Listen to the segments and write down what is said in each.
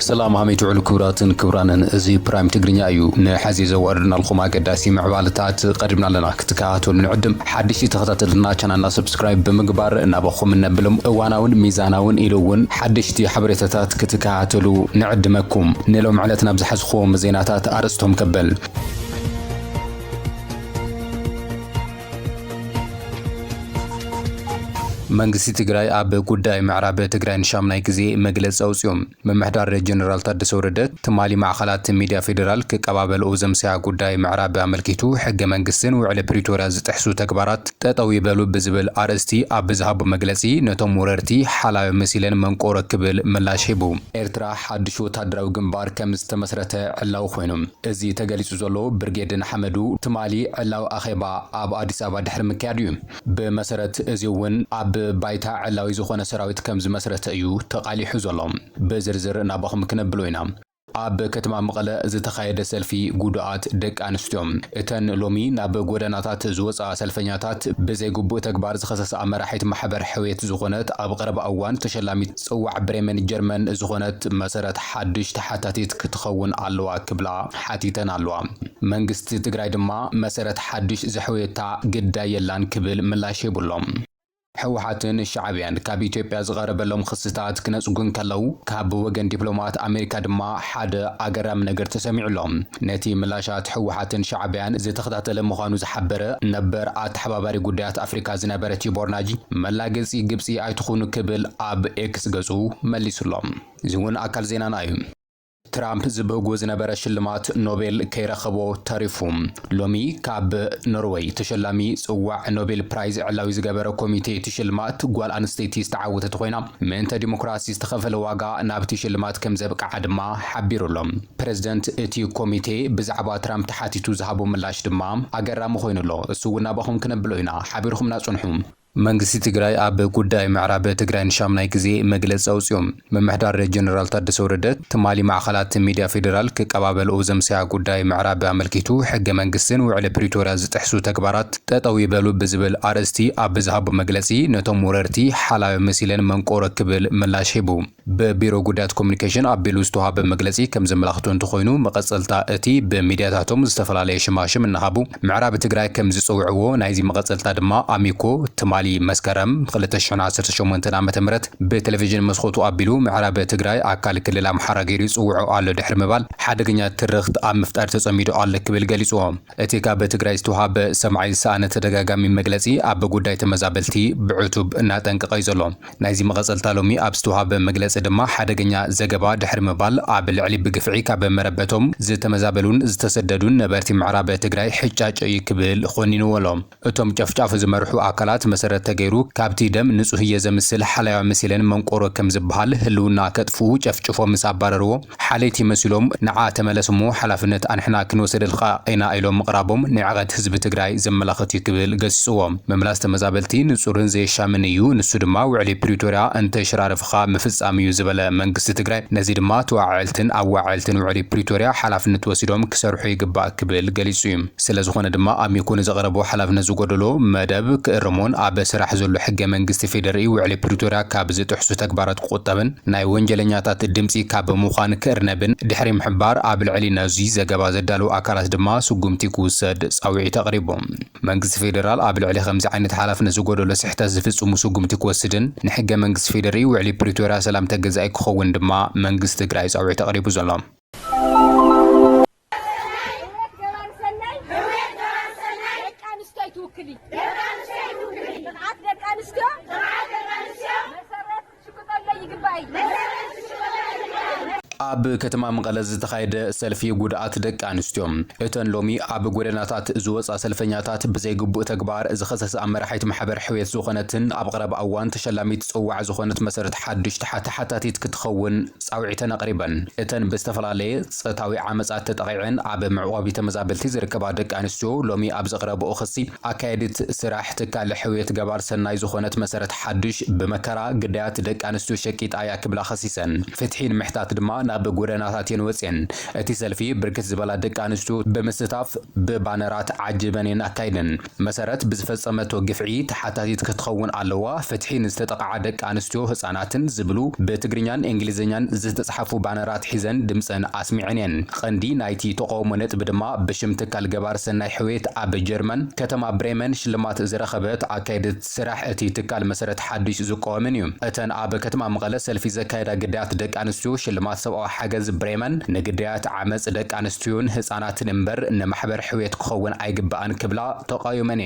سلام هاميتو على كوراتن كورانن ازي برايم تقرنيا ايو نحازي زوارنا الخما قداسي معبالتات قربنا لنا كتكاتو نعدم حدشي تخطاتلنا چانالنا سبسكرايب بمقبار نابخم نبلم اواناون ميزاناون إلوون حدشتي حبريتات كتكاتلو نعدمكم نلو معلتنا بزحزخوم زيناتات أرستهم كبل መንግስቲ ትግራይ ኣብ ጉዳይ ምዕራብ ትግራይ ንሻምናይ ግዜ መግለጽ ኣውጽኦም መምሕዳር ጀነራል ታደሰ ወረደ ትማሊ ማዕኸላት ሚድያ ፌደራል ከቀባበልኦ ዘምስያ ጉዳይ ምዕራብ ኣመልኪቱ ሕገ መንግስትን ውዕለ ፕሪቶሪያ ዝጥሕሱ ተግባራት ጠጠው ይበሉ ብዝብል ኣርእስቲ ኣብ ዝሃቡ መግለጺ ነቶም ወረርቲ ሓላዊ መሲለን መንቆሮ ክብል ምላሽ ሂቡ ኤርትራ ሓድሽ ወታደራዊ ግንባር ከም ዝተመስረተ ዕላው ኮይኖም እዚ ተገሊጹ ዘሎ ብርጌድን ሓመዱ ትማሊ ዕላው ኣኼባ ኣብ አዲስ አበባ ድሕሪ ምክያድ እዩ ብመሰረት እዚ እውን ኣብ ባይታ ዕላዊ ዝኾነ ሰራዊት ከም ዝመስረተ እዩ ተቃሊሑ ዘሎ በዝርዝር ናባኹም ክነብሎ ኢና ኣብ ከተማ መቐለ ዝተኻየደ ሰልፊ ጉዱኣት ደቂ ኣንስትዮን እተን ሎሚ ናብ ጎደናታት ዝወፃ ሰልፈኛታት ብዘይግቡእ ተግባር ዝኸሰሰ መራሒት ማሕበር ሕውየት ዝኾነት ኣብ ቀረባ እዋን ተሸላሚት ጽዋዕ ብሬመን ጀርመን ዝኾነት መሰረት ሓድሽ ተሓታቲት ክትኸውን ኣለዋ ክብላ ሓቲተን ኣለዋ መንግስቲ ትግራይ ድማ መሰረት ሓድሽ ዝሕውየታ ግዳይ የላን ክብል ምላሽ ይብሎም ሕወሓትን ሻዕብያን ካብ ኢትዮጵያ ዝቐረበሎም ክስታት ክነጽጉን ከለው ካብ ወገን ዲፕሎማት ኣሜሪካ ድማ ሓደ ኣገራም ነገር ተሰሚዑሎም ነቲ ምላሻት ሕወሓትን ሻዕብያን ዝተኸታተለ ምዃኑ ዝሓበረ ነበር ኣተሓባባሪ ጉዳያት ኣፍሪካ ዝነበረ ቲቦርናጂ መላገጺ ግብጺ ኣይትኹኑ ክብል ኣብ ኤክስ ገጹ መሊሱሎም እዚ እውን ኣካል ዜናና እዩ ትራምፕ ዝብህጎ ዝነበረ ሽልማት ኖቤል ከይረኸቦ ተሪፉም ሎሚ ካብ ኖርዌይ ተሸላሚ ጽዋዕ ኖቤል ፕራይዝ ዕላዊ ዝገበረ ኮሚቴ ትሽልማት ጓል ኣንስተይቲ ዝተዓወተት ኮይና ምእንተ ዲሞክራሲ ዝተኸፈለ ዋጋ ናብቲ ሽልማት ከም ዘብቅዓ ድማ ሓቢሩሎም ፕሬዝደንት እቲ ኮሚቴ ብዛዕባ ትራምፕ ተሓቲቱ ዝሃቦ ምላሽ ድማ ኣገራሚ ኮይኑሎ እሱ እውን ናባኹም ክነብሎ ኢና ሓቢርኹም ናጽንሑ መንግስቲ ትግራይ ኣብ ጉዳይ ምዕራብ ትግራይ ንሻምናይ ግዜ መግለጽ ኣውጽኦም መምሕዳር ጀነራል ታደሰ ወረደ ትማሊ ማዕኸላት ሚድያ ፌደራል ከቀባበልኦ ዘምስያ ጉዳይ ምዕራብ ኣመልኪቱ ሕገ መንግስትን ውዕለ ፕሪቶሪያ ዝጥሕሱ ተግባራት ጠጠው ይበሉ ብዝብል ኣርእስቲ ኣብ ዝሃቡ መግለጺ ነቶም ወረርቲ ሓላዊ መሲለን መንቆሮ ክብል ምላሽ ሂቡ በቢሮ ጉዳያት ኮሙኒኬሽን ኣቢሉ ዝተዋሃበ መግለጺ ከም ዘመላኽቱ እንተኾይኑ መቐጸልታ እቲ ብሚድያታቶም ዝተፈላለየ ሽማሽም እናሃቡ ምዕራብ ትግራይ ከም ዝጽውዕዎ ናይዚ መቐጸልታ ድማ ኣሚኮ ትማሊ መስከረም 2018 ዓመተ ምህረት በቴሌቪዥን መስኮቱ ኣቢሉ ምዕራብ ትግራይ ኣካል ክልል ኣምሓራ ገይሩ ጽውዑ ኣሎ ድሕሪ ምባል ሓደገኛ ትርኽት ኣብ ምፍጣር ተጸሚዱ ኣሎ ክብል ገሊጹ እቲ ካብ ትግራይ ዝተዋሃበ ሰምዓይ ዝሰኣነ ተደጋጋሚ መግለጺ ኣብ ጉዳይ ተመዛበልቲ ብዕቱብ እናጠንቀቀ ዘሎ ናይዚ መቐጸልታ ሎሚ ኣብ ዝተዋሃበ መግለጺ ድማ ሓደገኛ ዘገባ ድሕሪ ምባል ኣብ ልዕሊ ብግፍዒ ካብ መረበቶም ዝተመዛበሉን ዝተሰደዱን ነበርቲ ምዕራብ ትግራይ ሕጫጭ ክብል ኾኒንዎሎም እቶም ጨፍጫፍ ዝመርሑ ኣካላት መሰረት ተገይሩ ካብቲ ደም ንጹህ የዘምስል ሓላያ መሲለን መንቆሮ ከም ዝበሃል ህልውና ከጥፉ ጨፍጭፎ ምሳባረርዎ ሓለይቲ መሲሎም ንዓ ተመለስሞ ሓላፍነት አንሕና ክንወስደልኻ ኢና ኢሎም ምቕራቦም ንዕቐት ህዝቢ ትግራይ ዘመላኽት ክብል ገሲጽዎም መምላስ ተመዛበልቲ ንጹርን ዘየሻምን እዩ ንሱ ድማ ውዕሊ ፕሪቶሪያ እንተሽራረፍኻ ምፍጻም እዩ ዝበለ መንግስቲ ትግራይ ነዚ ድማ ተዋዓልትን ኣዋዓልትን ውዕሊ ፕሪቶሪያ ሓላፍነት ወሲዶም ክሰርሑ ይግባእ ክብል ገሊጹ እዩ ስለዝኾነ ድማ ኣሚኮን ዘቕረቦ ሓላፍነት ዝጎደሎ መደብ ክእርሞን ኣብ ስራሕ ዘሎ ሕገ መንግስቲ ፌደራል ውዕሊ ፕሪቶሪያ ካብ ዝጥሕሱ ተግባራት ቁጠብን ናይ ወንጀለኛታት ድምጺ ካብ ምዃን ክእርነብን ድሕሪ ምሕባር ኣብ ልዕሊ ነዚ ዘገባ ዘዳለው ኣካላት ድማ ስጉምቲ ክውሰድ ጻውዒት ኣቕሪቦም መንግስቲ ፌደራል ኣብ ልዕሊ ከምዚ ዓይነት ሓላፍነት ዝጎደሎ ስሕተት ዝፍጽሙ ስጉምቲ ክወስድን ንሕገ መንግስቲ ፌደራል ውዕሊ ፕሪቶሪያ ሰላም ተገዛኢ ክኸውን ድማ መንግስቲ ትግራይ ጻውዒት ኣቕሪቡ ዘሎ ኣብ ከተማ መቐለ ዝተኻየደ ሰልፊ ጉድኣት ደቂ ኣንስትዮን እተን ሎሚ ኣብ ጎደናታት ዝወፃ ሰልፈኛታት ብዘይግቡእ ተግባር ዝኸሰሰ መራሒት ማሕበር ሕውየት ዝኾነትን ኣብ ቀረባ እዋን ተሸላሚት ጽዋዕ ዝኾነት መሰረት ሓድሽ ተሓታቲት ክትኸውን ጻውዒተን ኣቕሪበን እተን ብዝተፈላለየ ጾታዊ ዓመጻት ተጠቂዐን ኣብ ምዕቋቢ ተመዛበልቲ ዝርከባ ደቂ ኣንስትዮ ሎሚ ኣብ ዘቕረብኦ ክሲ ኣካየዲት ስራሕ ትካል ሕውየት ገባር ሰናይ ዝኾነት መሰረት ሓድሽ ብመከራ ግዳያት ደቂ ኣንስትዮ ሸቂጣ እያ ክብላ ኸሲሰን ፍትሒ ንምሕታት ድማ ናብ ጎደናታት የንወፅን እቲ ሰልፊ ብርክት ዝበላ ደቂ ኣንስትዮ ብምስታፍ ብባነራት ዓጅበን ኣካይደን መሰረት ብዝፈጸመቶ ግፍዒ ተሓታቲት ክትኸውን ኣለዋ ፍትሒ ንዝተጠቃዓ ደቂ ኣንስትዮ ህፃናትን ዝብሉ ብትግርኛን እንግሊዝኛን ዝተጻሕፉ ባነራት ሒዘን ድምፀን ኣስሚዐን ቀንዲ ናይቲ ተቃውሞ ነጥቢ ድማ ብሽም ትካል ገባር ሰናይ ሕዌት ኣብ ጀርመን ከተማ ብሬመን ሽልማት ዝረኸበት ኣካይደት ስራሕ እቲ ትካል መሰረት ሓድሽ ዝቆመን እዩ እተን ኣብ ከተማ መቐለ ሰልፊ ዘካየዳ ግዳያት ደቂ ኣንስትዮ ሽልማት ሰብኣዊ ሓገዝ ብሬመን ንግዳያት ዓመፅ ደቂ ኣንስትዮን ህፃናትን እምበር ንማሕበር ሕዌት ክኸውን ኣይግባእን ክብላ ተቃውመን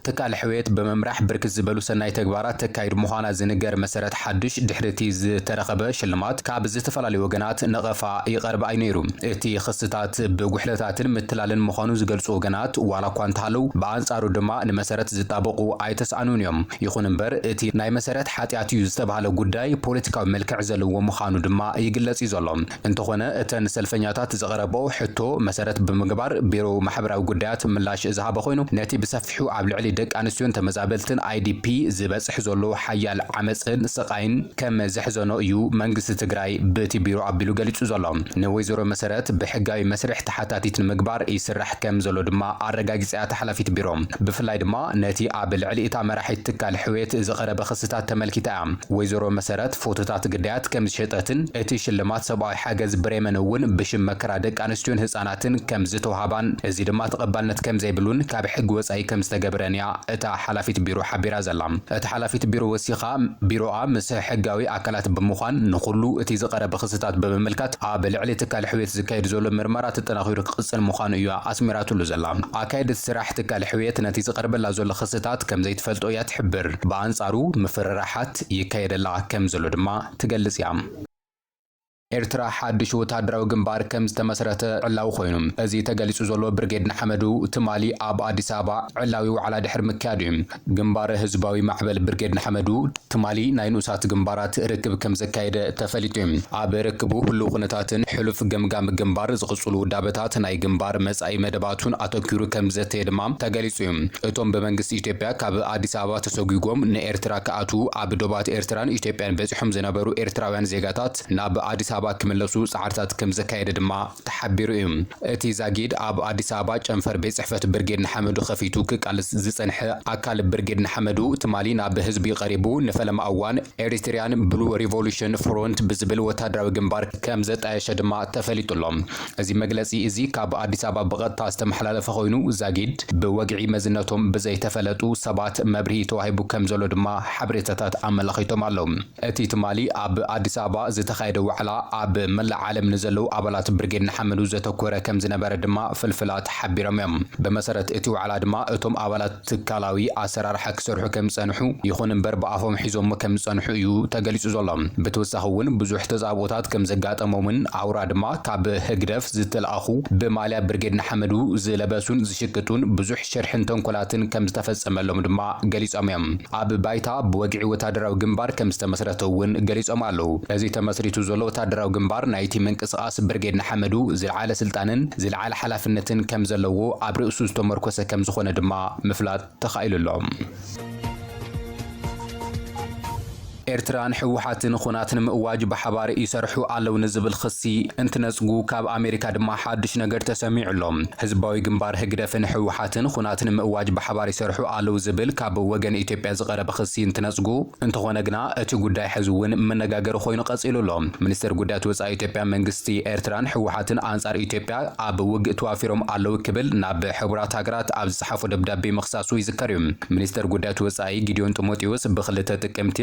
ትካል ሕዌት ብምምራሕ ብርክት ዝበሉ ሰናይ ተግባራት ተካይድ ምዃና ዝንገር መሰረት ሓድሽ ድሕርቲ ዝተረኸበ ሽልማት ካብ ዝተፈላለዩ ወገናት ነቐፋ ይቐርብ ኣይነይሩ እቲ ክስታት ብጉሕለታትን ምትላልን ምዃኑ ዝገልጹ ወገናት ዋላ እኳ እንተሃለዉ ብኣንጻሩ ድማ ንመሰረት ዝጣበቁ ኣይተሰኣኑን እዮም ይኹን እምበር እቲ ናይ መሰረት ሓጢኣት እዩ ዝተባሃለ ጉዳይ ፖለቲካዊ መልክዕ ዘለዎ ምዃኑ ድማ ይግለጽ እዩ ዘሎ እንተኾነ እተን ሰልፈኛታት ዘቐረቦ ሕቶ መሰረት ብምግባር ቢሮ ማሕበራዊ ጉዳያት ምላሽ ዝሃበ ኮይኑ ነቲ ብሰፊሑ ኣብ ልዕሊ ደቂ ኣንስትዮን ተመዛበልትን IDP ዝበጽሕ ዘሎ ሓያል ዓመፅን ስቃይን ከም ዘሕዘኖ እዩ መንግስቲ ትግራይ በቲ ቢሮ ኣቢሉ ገሊጹ ዘሎ ንወይዘሮ መሰረት ብሕጋዊ መስርሕ ተሓታቲት ንምግባር ይስራሕ ከም ዘሎ ድማ ኣረጋጊጽያ ተሓላፊት ቢሮ ብፍላይ ድማ ነቲ ኣብ ልዕሊ እታ መራሒት ትካል ሕዌት ዝቐረበ ክስታት ተመልኪታ ወይዘሮ መሰረት ፎቶታት ግዳያት ከም ዝሸጠትን እቲ ሽልማት ሰብኣዊ ሓገዝ ብሬመን እውን ብሽም መከራ ደቂ ኣንስትዮን ህፃናትን ከም ዝተውሃባን እዚ ድማ ተቐባልነት ከም ዘይብሉን ካብ ሕጊ ወጻኢ ከም ዝተገብረን እያ እታ ሓላፊት ቢሮ ሓቢራ ዘላ እታ ሓላፊት ቢሮ ወሲኻ ቢሮኣ ምስ ሕጋዊ ኣካላት ብምዃን ንኹሉ እቲ ዝቐረበ ክስታት ብምምልካት ኣብ ልዕሊ ትካል ሕዌት ዝካየድ ዘሎ ምርመራ ተጠናኺሩ ክቕፅል ምዃኑ እዩ ኣስሚራትሉ ዘላ ኣካይዲ ስራሕ ትካል ሕዌት ነቲ ዝቐርበላ ዘሎ ክስታት ከም ዘይትፈልጦ እያ ትሕብር ብኣንጻሩ ምፍርራሓት ይካየደላ ከም ዘሎ ድማ ትገልጽ እያ ኤርትራ ሓድሽ ወታደራዊ ግንባር ከም ዝተመስረተ ዕላዊ ኮይኑ እዚ ተገሊጹ ዘሎ ብርጌድ ንሓመዱ ትማሊ ኣብ አዲስ አበባ ዕላዊ ዋዕላ ድሕር ምክያድ እዩ ግንባር ህዝባዊ ማዕበል ብርጌድ ንሓመዱ ትማሊ ናይ ንኡሳት ግንባራት ርክብ ከም ዘካየደ ተፈሊጡ እዩ ኣብ ርክቡ ሁሉ ኩነታትን ሕሉፍ ገምጋም ግንባር ዝቕጽሉ ውዳበታት ናይ ግንባር መጻኢ መደባቱን ኣተኪሩ ከም ዘተየ ድማ ተገሊጹ እዩ እቶም ብመንግስቲ ኢትዮጵያ ካብ አዲስ አበባ ተሰጉጎም ንኤርትራ ከኣቱ ኣብ ዶባት ኤርትራን ኢትዮጵያን በጺሖም ዝነበሩ ኤርትራውያን ዜጋታት ናብ አዲስ አበባ ክምለሱ ጻዕርታት ከም ዘካየደ ድማ ተሓቢሩ እዩ እቲ ዛጊድ ኣብ አዲስ አበባ ጨንፈር ቤት ጽሕፈት ብርጌድ ንሓመዱ ከፊቱ ክቃልስ ዝጸንሐ ኣካል ብርጌድ ንሓመዱ ትማሊ ናብ ህዝቢ ቀሪቡ ንፈለማ እዋን ኤሪትሪያን ብሉ ሪቮሉሽን ፍሮንት ብዝብል ወታደራዊ ግንባር ከም ዘጣየሸ ድማ ተፈሊጡሎም እዚ መግለጺ እዚ ካብ አዲስ አበባ ብቐጥታ ዝተመሓላለፈ ኮይኑ ዛጊድ ብወግዒ መዝነቶም ብዘይተፈለጡ ሰባት መብርሂ ተዋሂቡ ከም ዘሎ ድማ ሓበሬታታት ኣመላኺቶም ኣለዉ እቲ ትማሊ ኣብ አዲስ አበባ ዝተኻየደ ዋዕላ ኣብ መላእ ዓለም ንዘለው ኣባላት ብርጌድ ንሓመዱ ዘተኮረ ከም ዝነበረ ድማ ፍልፍላት ሓቢሮም እዮም በመሰረት እቲ ዋዕላ ድማ እቶም ኣባላት ትካላዊ ኣሰራርሓ ክሰርሑ ከም ጸንሑ ይኹን እምበር ብኣፎም ሒዞም ከም ጸንሑ እዩ ተገሊጹ ዘሎ ብተወሳኺ እውን ብዙሕ ተዛቦታት ከም ዘጋጠሞምን ኣውራ ድማ ካብ ህግደፍ ዝተለኣኹ ብማልያ ብርጌድ ንሓመዱ ዝለበሱን ዝሽቅጡን ብዙሕ ሸርሕን ተንኮላትን ከም ዝተፈጸመሎም ድማ ገሊጾም እዮም ኣብ ባይታ ብወግዒ ወታደራዊ ግንባር ከም ዝተመስረተ እውን ገሊጾም ኣለዉ እዚ ተመስሪቱ ዘሎ ወታደራዊ ግንባር ናይቲ ምንቅስቓስ ብርጌድ ንሓመዱ ዝለዓለ ስልጣንን ዝለዓለ ሓላፍነትን ከም ዘለዎ ኣብ ርእሱ ዝተመርኮሰ ከም ዝኾነ ድማ ምፍላጥ ተኻኢሉሎም ኤርትራን ሕወሓትን ኹናትን ምእዋጅ በሓባር ይሰርሑ ኣለዉ ንዝብል ክሲ እንትነጽጉ ካብ ኣሜሪካ ድማ ሓድሽ ነገር ተሰሚዑሎም ህዝባዊ ግንባር ህግደፍን ሕወሓትን ኹናትን ምእዋጅ በሓባር ይሰርሑ ኣለዉ ዝብል ካብ ወገን ኢትዮጵያ ዝቐረበ ክሲ እንትነጽጉ እንተኾነ ግና እቲ ጉዳይ ሕዚ እውን መነጋገሪ ኮይኑ ቀጺሉሎም ሚኒስትር ጉዳያት ወጻኢ ኢትዮጵያ መንግስቲ ኤርትራን ሕወሓትን ኣንጻር ኢትዮጵያ ኣብ ውግእ ተዋፊሮም ኣለዉ ክብል ናብ ሕቡራት ሃገራት ኣብ ዝጽሓፉ ደብዳቤ መኽሳሱ ይዝከር እዩ ሚኒስትር ጉዳያት ወጻኢ ጊዲዮን ጢሞቴዎስ ብኽልተ ጥቅምቲ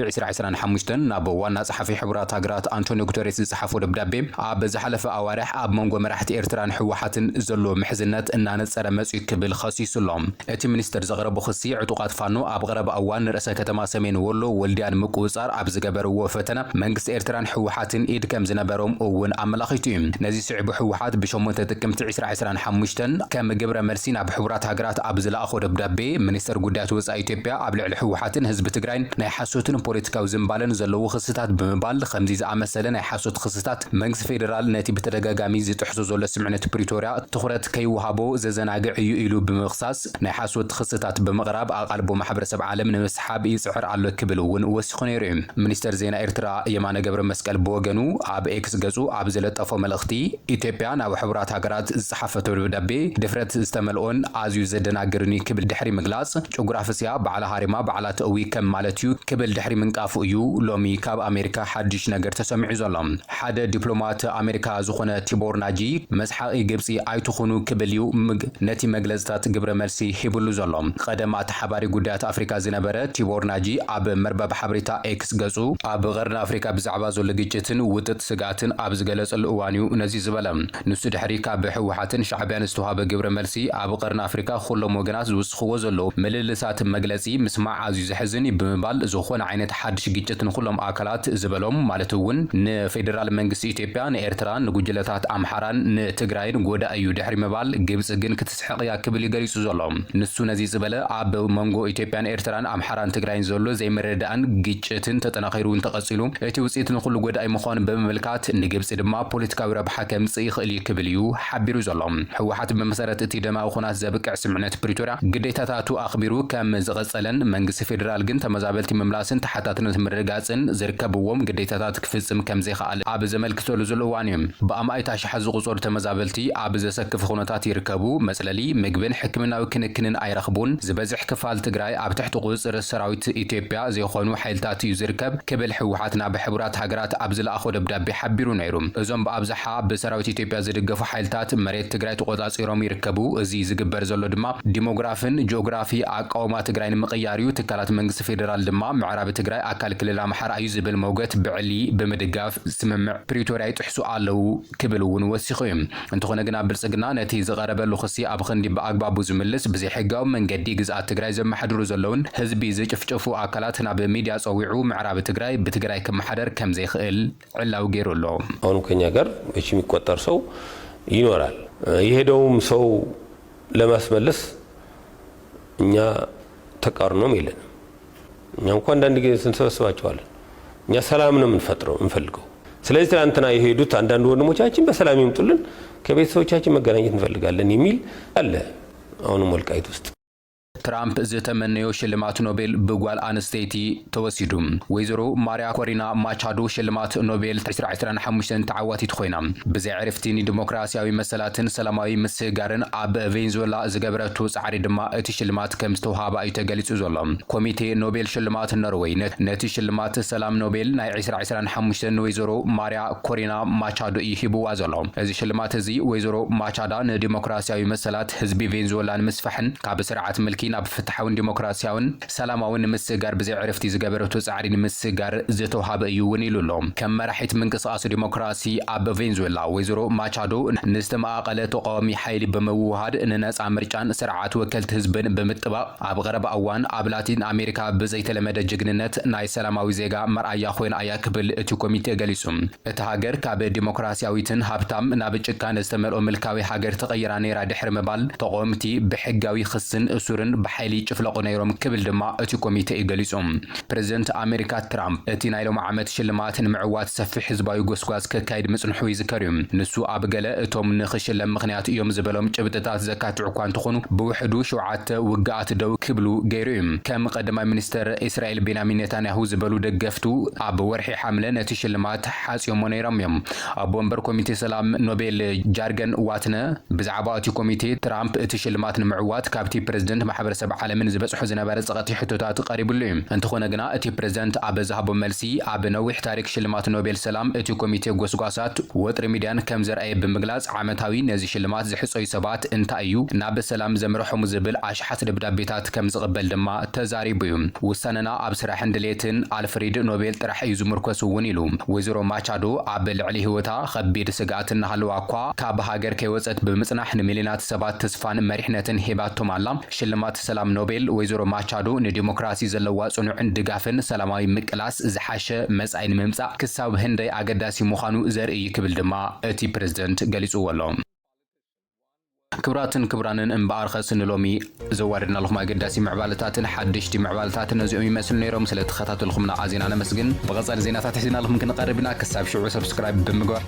2025 ናብ ዋና ጸሓፊ ሕቡራት ሃገራት አንቶኒዮ ጉተሬስ ዝጽሓፉ ደብዳቤ ኣብ ዝሓለፈ ኣዋርሕ ኣብ መንጎ መራሕቲ ኤርትራን ሕወሓትን ዘሎ ምሕዝነት እናነጸረ መጽኡ ክብል ኸሲሱሎም እቲ ሚኒስትር ዘቕረቦ ክሲ ዕጡቃት ፋኖ ኣብ ቀረባ እዋን ርእሰ ከተማ ሰሜን ወሎ ወልድያን ምቁጽጻር ኣብ ዝገበርዎ ፈተነ መንግስቲ ኤርትራን ሕወሓትን ኢድ ከም ዝነበሮም እውን ኣመላኺቱ እዩ ነዚ ስዕቡ ሕወሓት ብ8 ጥቅምቲ 2025 ከም ግብረ መልሲ ናብ ሕቡራት ሃገራት ኣብ ዝለኣኾ ደብዳቤ ሚኒስትር ጉዳያት ወጻኢ ኢትዮጵያ ኣብ ልዕሊ ሕወሓትን ህዝቢ ትግራይን ናይ ሓሶትን ፖለቲካዊ ምባለን ዘለው ክስታት ብምባል ከምዚ ዝኣመሰለ ናይ ሓሶት ክስታት መንግስቲ ፌደራል ነቲ ብተደጋጋሚ ዝጥሕሶ ዘሎ ስምዕነት ፕሪቶሪያ ትኹረት ከይወሃቦ ዘዘናግዕ እዩ ኢሉ ብምኽሳስ ናይ ሓሶት ክስታት ብምቕራብ ኣቓልቦ ማሕበረሰብ ዓለም ንምስሓብ ይጽዕር ኣሎ ክብል እውን ወሲኹ ነይሩ እዩ። ሚኒስተር ዜና ኤርትራ የማነ ገብረ መስቀል ብወገኑ ኣብ ኤክስ ገጹ ኣብ ዘለጠፎ መልእኽቲ ኢትዮጵያ ናብ ሕቡራት ሃገራት ዝጸሓፈቶ ደብዳቤ ድፍረት ዝተመልኦን ኣዝዩ ዘደናግርኒ ክብል ድሕሪ ምግላጽ ጂኦግራፊያ ባዕላ ሃሪማ ባዕላ ተእዊ ከም ማለት እዩ ክብል ድሕሪ ምንቃፉ እዩ ሎሚ ካብ ኣሜሪካ ሓድሽ ነገር ተሰሚዑ ዘሎ። ሓደ ዲፕሎማት ኣሜሪካ ዝኾነ ቲቦር ናጂ መስሓቂ ግብፂ ኣይትኹኑ ክብል እዩ ነቲ መግለጽታት ግብረ መልሲ ሂብሉ ዘሎ። ቀደም ተሓባሪ ጉዳያት ኣፍሪካ ዝነበረ ቲቦር ናጂ ኣብ መርበብ ሓበሬታ ኤክስ ገጹ ኣብ ቀርኒ ኣፍሪካ ብዛዕባ ዘሎ ግጭትን ውጥጥ ስጋትን ኣብ ዝገለጸሉ እዋን እዩ ነዚ ዝበለ። ንሱ ድሕሪ ካብ ህወሓትን ሻዕብያን ዝተዋሃበ ግብረ መልሲ ኣብ ቀርኒ ኣፍሪካ ኩሎም ወገናት ዝውስኽዎ ዘለዉ ምልልሳት መግለጺ ምስማዕ ኣዝዩ ዘሕዝን ብምባል ዝኾነ ዓይነት ሓድሽ ግጭት ንኩሎም ኣካላት ዝበሎም ማለት እውን ንፌደራል መንግስቲ ኢትዮጵያ ንኤርትራ ንጉጅለታት ኣምሓራን ንትግራይን ጎዳእ እዩ ድሕሪ ምባል ግብፂ ግን ክትስሕቕ እያ ክብል ይገሊጹ ዘሎ። ንሱ ነዚ ዝበለ ኣብ መንጎ ኢትዮጵያን ኤርትራን ኣምሓራን ትግራይን ዘሎ ዘይምርድኣን ግጭትን ተጠናኺሩ ተቐጺሉ እቲ ውፅኢት ንኩሉ ጎዳኢ ምዃኑ ብምምልካት ንግብፂ ድማ ፖለቲካዊ ረብሓ ከምጽእ ይኽእል እዩ ክብል እዩ ሓቢሩ ዘሎ። ህወሓት ብመሰረት እቲ ደማዊ ኩናት ዘብቅዕ ስምዕነት ፕሪቶሪያ ግዴታታቱ ኣኽቢሩ ከም ዝቐጸለን መንግስቲ ፌደራል ግን ተመዛበልቲ ምምላስን ተሓታትነት ምርጋጽን ዝርከብዎም ግዴታታት ክፍጽም ከም ዘይከኣል ኣብ ዘመልክተሉ ዘሎ እዋን እዩ። ብኣማኢታ ሽሓት ዝቑጸሩ ተመዛበልቲ ኣብ ዘሰክፍ ኩነታት ይርከቡ፣ መጽለሊ ምግብን ሕክምናዊ ክንክንን ኣይረኽቡን፣ ዝበዝሕ ክፋል ትግራይ ኣብ ትሕቲ ቁፅጥር ሰራዊት ኢትዮጵያ ዘይኮኑ ሓይልታት እዩ ዝርከብ ክብል ህወሓት ናብ ሕቡራት ሃገራት ኣብ ዝለኣኾ ደብዳቤ ሓቢሩ ነይሩ። እዞም ብኣብዝሓ ብሰራዊት ኢትዮጵያ ዝድገፉ ሓይልታት መሬት ትግራይ ተቆጻጺሮም ይርከቡ። እዚ ዝግበር ዘሎ ድማ ዲሞግራፍን ጂኦግራፊ ኣቃውማ ትግራይ ንምቕያር እዩ። ትካላት መንግስቲ ፌደራል ድማ ምዕራብ ትግራይ ኣካል ክልል ኣምሓራ እዩ ዝብል መውገት ብዕሊ ብምድጋፍ ስምምዕ ፕሪቶሪያ ይጥሕሱ ኣለዉ ክብል እውን ወሲኹ እዩ። እንተኾነ ግን ኣብ ብልጽግና ነቲ ዝቐረበሉ ክሲ ኣብ ክንዲ ብኣግባቡ ዝምልስ ብዘይሕጋዊ መንገዲ ግዝኣት ትግራይ ዘመሓድሩ ዘለውን ህዝቢ ዝጭፍጨፉ ኣካላት ናብ ሚድያ ጸዊዑ ምዕራብ ትግራይ ብትግራይ ከመሓደር ከም ዘይኽእል ዕላው ገይሩ ኣሎ። አሁን ከኛ ጋር እሺ የሚቆጠር ሰው ይኖራል። የሄደውም ሰው ለማስመለስ እኛ ተቃርኖም የለንም። እኛ እንኳን አንዳንድ ጊዜ ስንሰበስባቸዋለን። እኛ ሰላም ነው እንፈልገው። ስለዚህ ትናንትና የሄዱት አንዳንድ ወንድሞቻችን በሰላም ይምጡልን፣ ከቤተሰቦቻችን መገናኘት እንፈልጋለን የሚል አለ። አሁንም ወልቃይት ውስጥ ትራምፕ ዝተመነዮ ሽልማት ኖቤል ብጓል ኣንስተይቲ ተወሲዱ። ወይዘሮ ማርያ ኮሪና ማቻዶ ሽልማት ኖቤል 2025 ተዓዋቲት ኮይና ብዘይ ዕረፍቲ ዲሞክራሲያዊ መሰላትን ሰላማዊ ምስጋርን ኣብ ቬንዙዌላ ዝገበረቱ ጻዕሪ ድማ እቲ ሽልማት ከም ዝተዋሃባ እዩ ተገሊጹ ዘሎ። ኮሚቴ ኖቤል ሽልማት ኖርዌይ ነቲ ሽልማት ሰላም ኖቤል ናይ 2025 ወይዘሮ ማርያ ኮሪና ማቻዶ ይሂብዋ ዘሎ። እዚ ሽልማት እዚ ወይዘሮ ማቻዳ ንዲሞክራሲያዊ መሰላት ህዝቢ ቬንዙዌላን ምስፋሕን ካብ ስርዓት ምልኪ ናብ ፍትሓውን ዲሞክራሲያውን ሰላማውን ምስጋር ብዘይ ዕረፍቲ ዝገበረቱ ጻዕሪ ንምስጋር ዝተዋሃበ እዩ እውን ኢሉ ኣሎ። ከም መራሒት ምንቅስቓስ ዲሞክራሲ ኣብ ቬንዙዌላ ወይዘሮ ማቻዶ ንዝተመቓቐለ ተቃዋሚ ሓይሊ ብምውሃድ ንነጻ ምርጫን ስርዓት ወከልቲ ህዝብን ብምጥባቕ ኣብ ቀረባ እዋን ኣብ ላቲን ኣሜሪካ ብዘይተለመደ ጅግንነት ናይ ሰላማዊ ዜጋ መርኣያ ኮይና እያ ክብል እቲ ኮሚቴ ገሊጹ። እቲ ሃገር ካብ ዲሞክራሲያዊትን ሃብታም ናብ ጭካነ ዝተመልኦ ምልካዊ ሃገር ተቐይራ ነይራ ድሕሪ ምባል ተቃወምቲ ብሕጋዊ ክስን እሱርን ብሓይሊ ጭፍለቆ ነይሮም ክብል ድማ እቲ ኮሚቴ ይገሊጹ። ፕሬዝደንት ኣሜሪካ ትራምፕ እቲ ናይ ሎሚ ዓመት ሽልማት ንምዕዋት ሰፊሕ ህዝባዊ ጎስጓስ ከካይድ ምጽንሑ ይዝከር እዩ። ንሱ ኣብ ገለ እቶም ንኽሽለም ምኽንያት እዮም ዝበሎም ጭብጥታት ዘካትዑ እኳ እንተኾኑ ብውሕዱ 7 ውግኣት ደው ክብሉ ገይሩ እዩ። ከም ቀዳማይ ሚኒስተር እስራኤል ቤንያሚን ኔታንያሁ ዝበሉ ደገፍቱ ኣብ ወርሒ ሓምለ ነቲ ሽልማት ሓጽዮሞ ነይሮም እዮም። ኣብ ወንበር ኮሚቴ ሰላም ኖቤል ጃርገን ዋትነ ብዛዕባ እቲ ኮሚቴ ትራምፕ እቲ ሽልማት ንምዕዋት ካብቲ ፕሬዝደንት ማሕበረሰብ ዓለምን ዝበጽሑ ዝነበረ ጸቕቲ ሕቶታት ቀሪቡሉ እዩ። እንተኾነ ግና እቲ ፕሬዝደንት ኣብ ዝሃቦ መልሲ ኣብ ነዊሕ ታሪክ ሽልማት ኖቤል ሰላም እቲ ኮሚቴ ጎስጓሳት ወጥሪ ሚድያን ከም ዘርአየ ብምግላጽ ዓመታዊ ነዚ ሽልማት ዝሕጾዩ ሰባት እንታይ እዩ ናብ ሰላም ዘምርሖሙ ዝብል ኣሽሓት ደብዳቤታት ከም ዝቕበል ድማ ተዛሪቡ እዩ። ውሳነና ኣብ ስራሕን ድሌትን ኣልፍሬድ ኖቤል ጥራሕ እዩ ዝምርኮስ እውን ኢሉ። ወይዘሮ ማቻዶ ኣብ ልዕሊ ህይወታ ከቢድ ስጋኣት እናሃለዋ እኳ ካብ ሃገር ከይወፀት ብምጽናሕ ንሚሊዮናት ሰባት ተስፋን መሪሕነትን ሂባቶም ኣላ። ሽልማት ሰላም ኖቤል ወይዘሮ ማቻዶ ንዲሞክራሲ ዘለዋ ጽኑዕን ድጋፍን ሰላማዊ ምቅላስ ዝሓሸ መጻኢ ንምምጻእ ክሳብ ህንደይ ኣገዳሲ ምዃኑ ዘርኢ ክብል ድማ እቲ ፕሬዝደንት ገሊጹ ኣሎ። ክብራንን እምበኣር ኸስንሎሚ ዘዋርድና ለኹም ኣገዳሲ ምዕባለታትን ሓድሽቲ ምዕባለታትን እዚኦም ይመስሉ ነይሮም ስለተኸታተልኹምና ኣዝና ነመስግን ብቐጻሊ ዜናታት ሒዝና ለኹም ክንቀርብ ኢና ክሳብ ሽዑ ሰብስክራይብ ብምግባር